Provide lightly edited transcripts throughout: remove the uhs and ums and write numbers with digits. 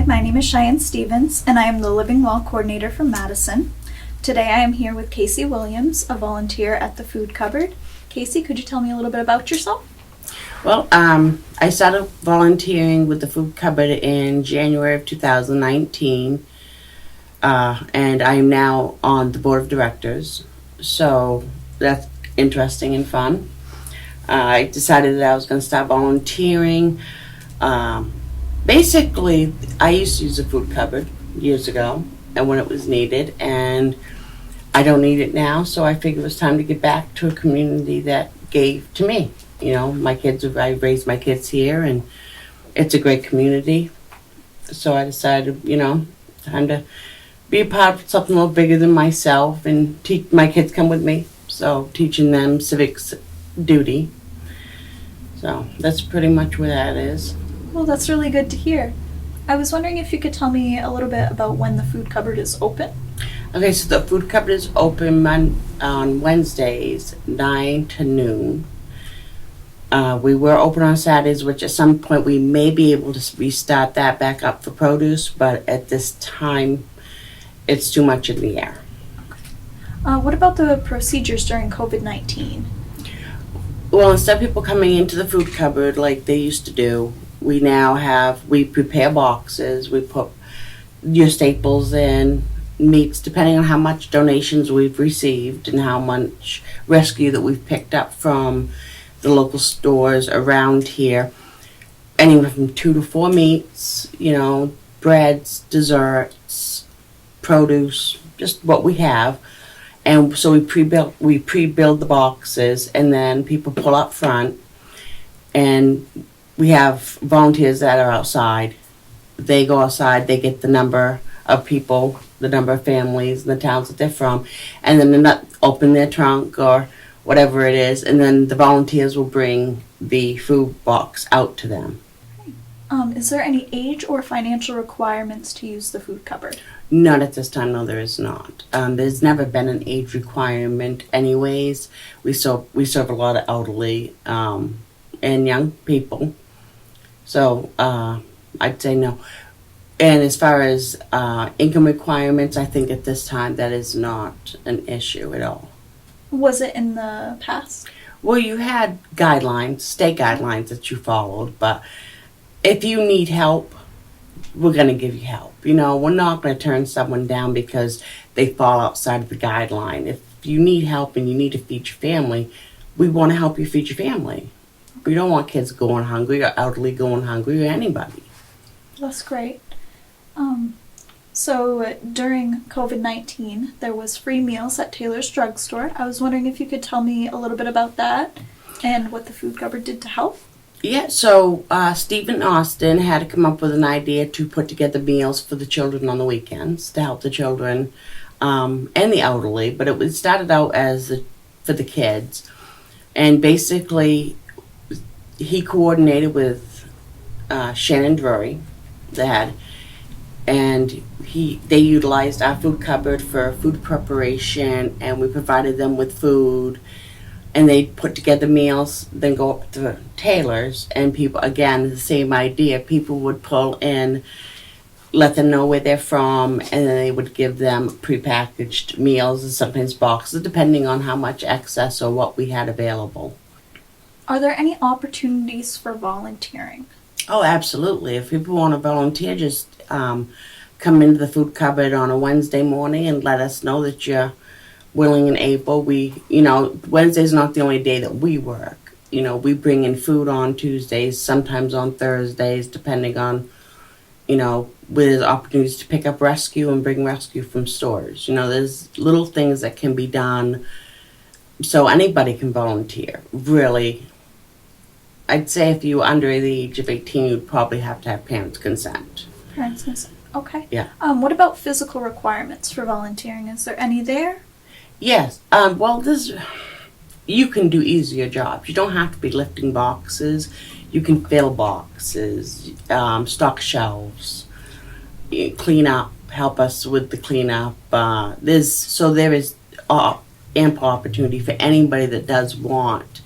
Hi, my name is Cheyenne Stevens, and I am the Living Well Coordinator for Madison. Today I am here with Casey Williams, a volunteer at the Food Cupboard. Casey, could you tell me a little bit about yourself? Well, I started volunteering with the Food Cupboard in January of 2019, and I am now on the board of directors. So that's interesting and fun. I decided that I was going to start volunteering. Basically, I used to use a food cupboard years ago, and when it was needed, and I don't need it now, so I figured it was time to get back to a community that gave to me. You know, I raised my kids here, and it's a great community. So I decided, time to be a part of something a little bigger than myself, and teach my kids come with me. So teaching them civics duty. So that's pretty much where that is. Well, that's really good to hear. I was wondering if you could tell me a little bit about when the Food Cupboard is open. Okay, so the food cupboard is open on Wednesdays, 9 to noon. We were open on Saturdays, which at some point we may be able to restart that back up for produce, but at this time, it's too much in the air. What about the procedures during COVID-19? Well, instead of people coming into the food cupboard like they used to do, we prepare boxes, we put your staples in, meats, depending on how much donations we've received and how much rescue that we've picked up from the local stores around here. Anywhere from 2 to 4 meats, breads, desserts, produce, just what we have. And so we pre-build the boxes, and then people pull up front, and we have volunteers that are outside. They go outside, they get the number of people, the number of families, and the towns that they're from, and then they open their trunk or whatever it is, and then the volunteers will bring the food box out to them. Is there any age or financial requirements to use the Food Cupboard? Not at this time, no, there is not. There's never been an age requirement anyways. We serve a lot of elderly and young people. So I'd say no. And as far as income requirements, I think at this time that is not an issue at all. Was it in the past? Well, you had guidelines, state guidelines that you followed, but if you need help, we're going to give you help. We're not going to turn someone down because they fall outside of the guideline. If you need help and you need to feed your family, we want to help you feed your family. We don't want kids going hungry or elderly going hungry or anybody. That's great. So during COVID-19, there was free meals at Taylor's Drugstore. I was wondering if you could tell me a little bit about that and what the Food Cupboard did to help. Yeah, so Stephen Austin had to come up with an idea to put together meals for the children on the weekends to help the children and the elderly, but it started out for the kids. And basically, he coordinated with Shannon Drury, Dad, and they utilized our food cupboard for food preparation, and we provided them with food, and they put together meals, then go up to Taylor's, and people, again, the same idea, people would pull in, let them know where they're from, and then they would give them prepackaged meals and sometimes boxes, depending on how much excess or what we had available. Are there any opportunities for volunteering? Oh, absolutely. If people want to volunteer, just come into the food cupboard on a Wednesday morning and let us know that you're willing and able. Wednesday's not the only day that we work. We bring in food on Tuesdays, sometimes on Thursdays, depending on, with opportunities to pick up rescue and bring rescue from stores. There's little things that can be done, so anybody can volunteer, really. I'd say if you were under the age of 18, you'd probably have to have parents' consent. Parents' consent, okay. Yeah. What about physical requirements for volunteering? Is there any there? Yes. You can do easier jobs. You don't have to be lifting boxes. You can fill boxes, stock shelves, clean up, help us with the cleanup. There is ample opportunity for anybody that does want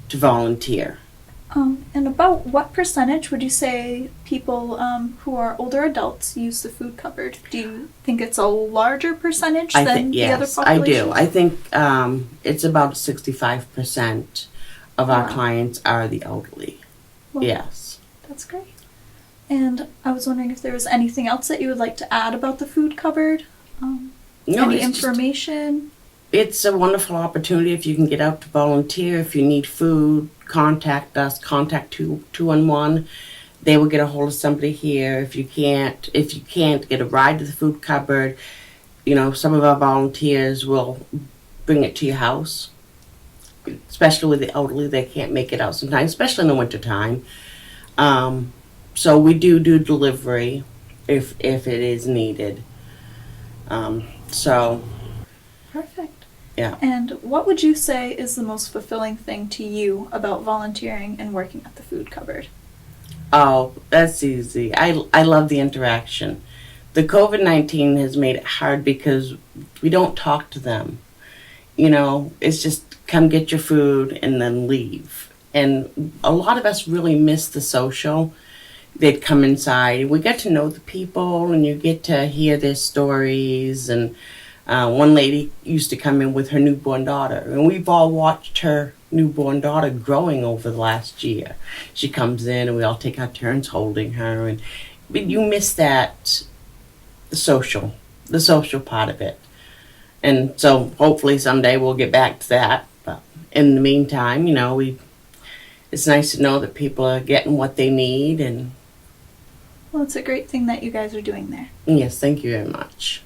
to volunteer. And about what percentage would you say people who are older adults use the food cupboard? Do you think it's a larger percentage I than think the other yes, population? I do. I think it's about 65% of our Wow. clients are the elderly. Well, Yes. that's great. And I was wondering if there was anything else that you would like to add about the food cupboard? No, Any it's just, information? it's a wonderful opportunity if you can get out to volunteer. If you need food, contact us. Contact 211. They will get a hold of somebody here. If you can't get a ride to the food cupboard, some of our volunteers will bring it to your house. Especially with the elderly, they can't make it out sometimes, especially in the wintertime. So we do delivery if it is needed. So Perfect. yeah. And what would you say is the most fulfilling thing to you about volunteering and working at the food cupboard? Oh, that's easy. I love the interaction. The COVID-19 has made it hard because we don't talk to them. It's just come get your food and then leave. And a lot of us really miss the social. They'd come inside. We get to know the people and you get to hear their stories. And one lady used to come in with her newborn daughter. And we've all watched her newborn daughter growing over the last year. She comes in and we all take our turns holding her. And but you miss that the social part of it. And so hopefully someday we'll get back to that. But in the meantime, it's nice to know that people are getting what they need. And Well, it's a great thing that you guys are doing there. yes, thank you very much.